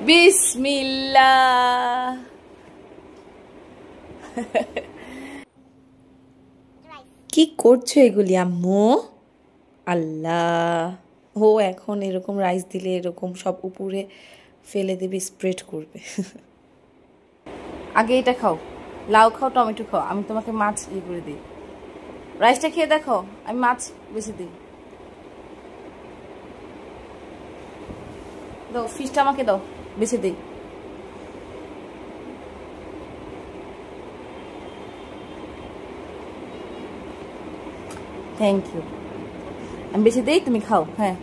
বিসমিল্লাহ। কি করছো এগুলি আম্মু? আল্লাহ, ও এখন এরকম রাইস দিলে এরকম সব উপরে ফেলে দেবে, স্প্রেড করবে। আগে এটা খাও, লাউ খাও, টমেটো খাও, আমি তোমাকে মাছ করে দিই। রাইসটা খেয়ে দেখো, আমি মাছ বেশি দিই। দাও, ফিশটা আমাকে দাও, বেছে দিই। থ্যাংক ইউ, আমি বেছে দিই, তুমি খাও। হ্যাঁ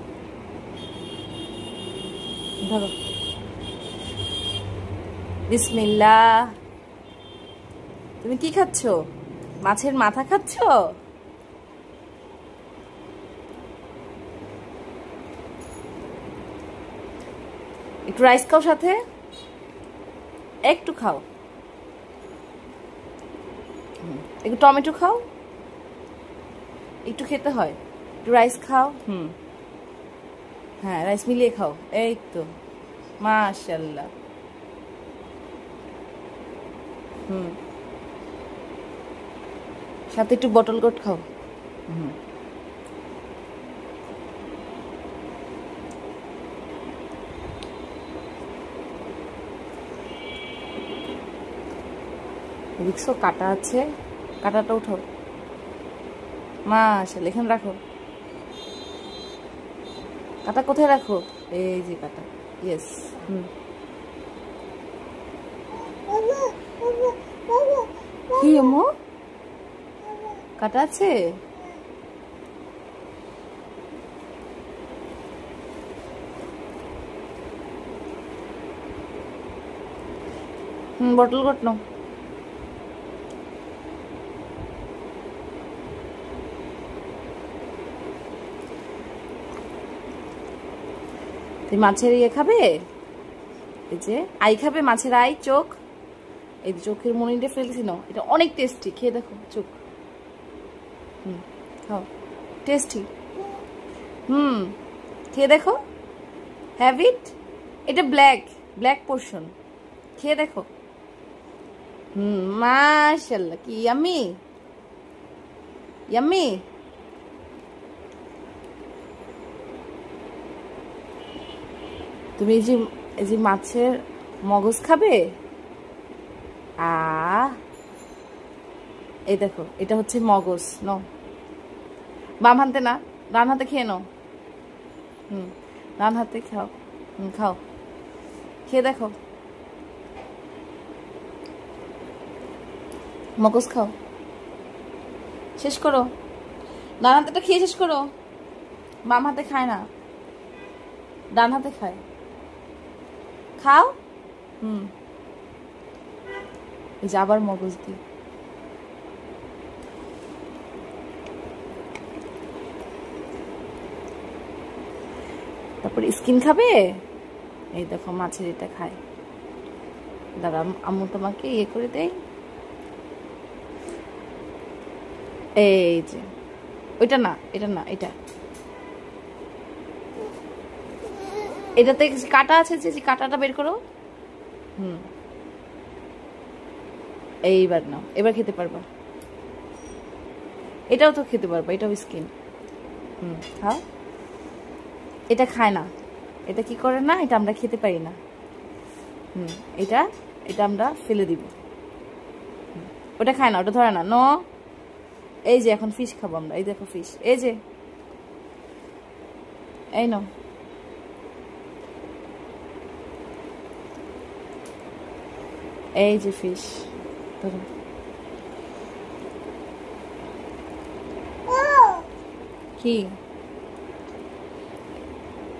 ধরো। বিসমিল্লাহ। তুমি কি খাচ্ছ? মাছের মাথা খাচ্ছ? একটু রাইস খাও, সাথে একটু খাও, একটু টমেটো খাও, একটু খেতে হয়, একটু রাইস খাও। হ্যাঁ, রাইস মিলিয়ে খাও। এই তো, মাশাআল্লাহ। সাথে একটু বটল গোট খাও। দেখছো কাটা আছে, কাটাটা উঠো। মাশাআল্লাহ, এখানে রাখো। কাটা কোথায় রাখো? এই যে কাটা। ইয়েস। কি আম্মু? কাটা আছে? বটল গোট নাও। মাছের ইয়ে খাবে? এই যে আই খাবে, মাছের আই, চোখ। এই চোখের মনিটা ফেলছি না, এটা অনেক টেস্টি, খেয়ে দেখো। চোখ খাও, টেস্টি। খেয়ে দেখো, হ্যাভ ইট। এটা ব্ল্যাক ব্ল্যাক পোর্শন, খেয়ে দেখো। মাশাআল্লাহ, কি ইয়াম্মি ইয়াম্মি। তুমি এই যে মাছের মগজ খাবে? এই দেখো, এটা হচ্ছে মগজ। নো, বাম হাতে না, ডান হাতে খেয়ে নাও। ডান হাতে খাও। খাও, খেয়ে দেখো। মগজ খাও, শেষ করো। ডান হাতেটা খেয়ে শেষ করো। বাম হাতে খায় না, ডান হাতে খায়। খাও। এই যে আবার মগজ দি। তারপর স্কিন খাবে? এই দেখো, মাছের এটা খায়। দাঁড়া, আম্মু তোমাকে ইয়ে করে দেয়। এই যে, ওইটা না, এটা না, এটাতে কাটা আছে, যে কাটাটা বের করো। এইবার নাও, এবার খেতে পারবা। এটাও তো খেতে পারবা, এটাও স্কিন। খাও। এটা খায় না, এটা কি করে না, এটা আমরা খেতে পারি না। এটা আমরা ফেলে দিব। ওটা খায় না, ওটা ধরে না। নো, এই যে এখন ফিশ খাবো আমরা। এই দেখো ফিশ, এই যে, এই নাও। এই যে ফিশ, ধরো। কি?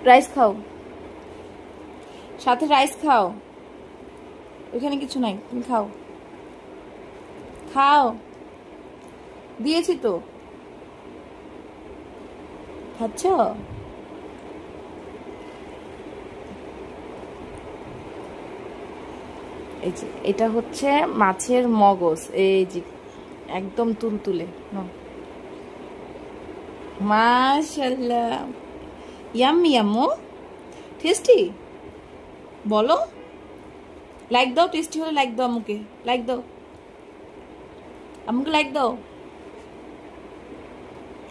রাইস খাও, সাথে রাইস খাও। ওইখানে কিছু নাই, তুমি খাও। খাও, দিয়েছি তো, খাচ্ছ? এই যে এটা হচ্ছে মাছের মগজ, এই যে একদম তুলতুলে। মাশাআল্লাহ, ইয়াম্মি আম্মু, টেস্টি। বলো, লাইক দাও, টেস্টি হলে লাইক দাও, আম্মুকে লাইক দাও, আম্মুকে লাইক দাও,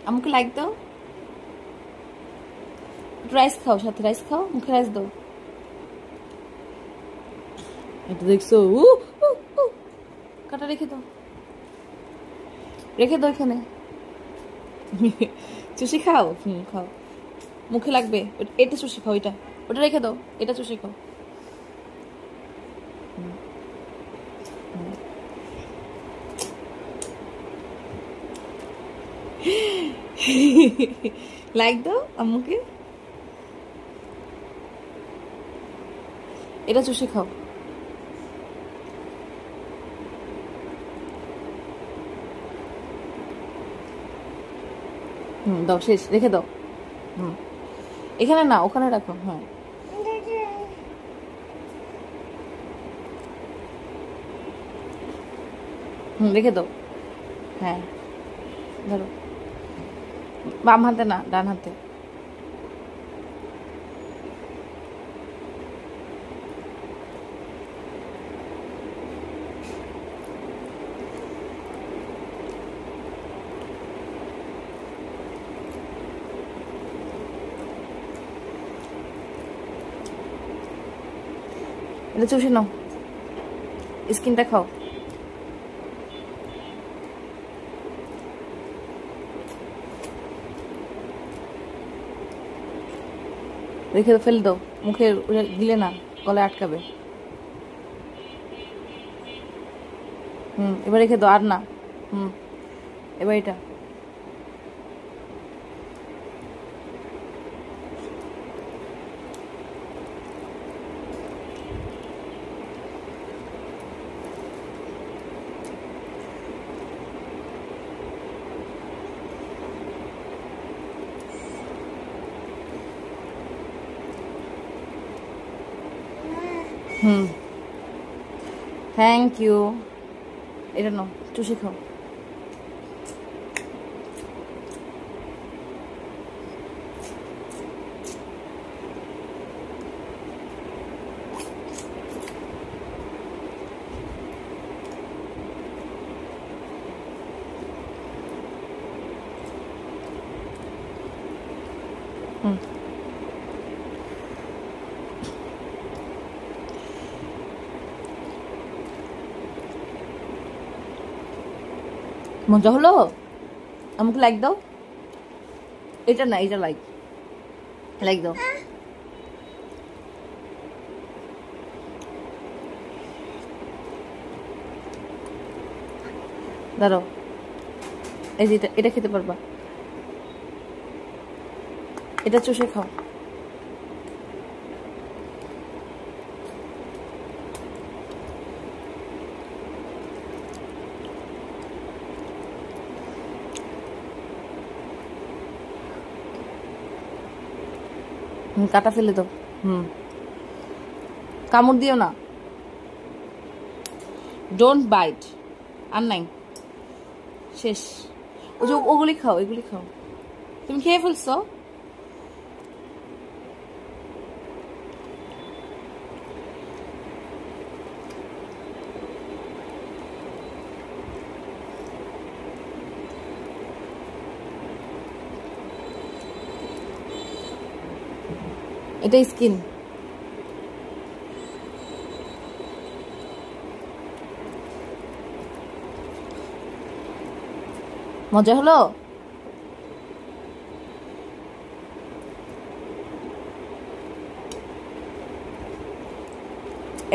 আম্মুকে লাইক দাও। রাইস খাও, সাথে রাইস খাও, মুখে রাইস দাও। এটা দেখছো, কাটা রেখে দাও, রেখে দাও এখানে। চুষি খাও, খাও, মুখে লাগবে। এটা চুষি খাও, এটা, ওটা রেখে দাও, এটা চুষি খাও। লাইক দাও আম্মুকে, এটা চুষি খাও। দাও, শেষ, রেখে দাও। এখানে না, ওখানে রাখো। হ্যাঁ, রেখে দাও। হ্যাঁ, ধরো, বাম হাতে না, ডান হাতে। এটা চুষে নাও, স্কিনটা খাও। রেখে ফেলে দাও, মুখে দিলে না গলায় আটকাবে। এবার রেখে দাও, আর না। এবার এটা, থ্যাংক ইউ। এটা নাও, চুষে খাও। মজা হলো? আমাকে লাইক দাও। এটা না, এটা লাইক, লাইক দাও। দাঁড়াও, এই যে এটা খেতে পারবা, এটা চুষে খাও। কাটা ফেলে দাও। কামড় দিও না, ডোন্ট বাইট। আর নাই, শেষ। ওই যে ওগুলি খাও, এগুলি খাও। তুমি খেয়ে ফেলছো? এটা স্কিন। মজা হলো?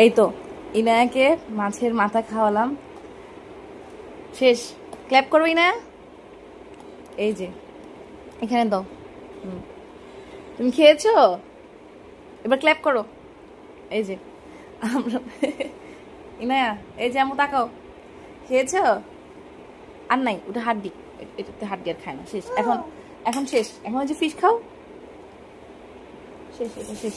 এই তো ইনায়াকে মাছের মাথা খাওয়ালাম, শেষ। ক্ল্যাপ করো ইনায়া, এই যে এখানে দাও। তুমি খেয়েছো? এবার ক্ল্যাপ করো। এই যে আমরা, ইনায়া এই যে আমু তাকাও, খেয়েছো? আর নাই, ওটা হাড্ডি, এটাতে হাড্ডি আর খায় না, শেষ। এখন শেষ। এখন যে ফিশ খাও, শেষ, এটা শেষ।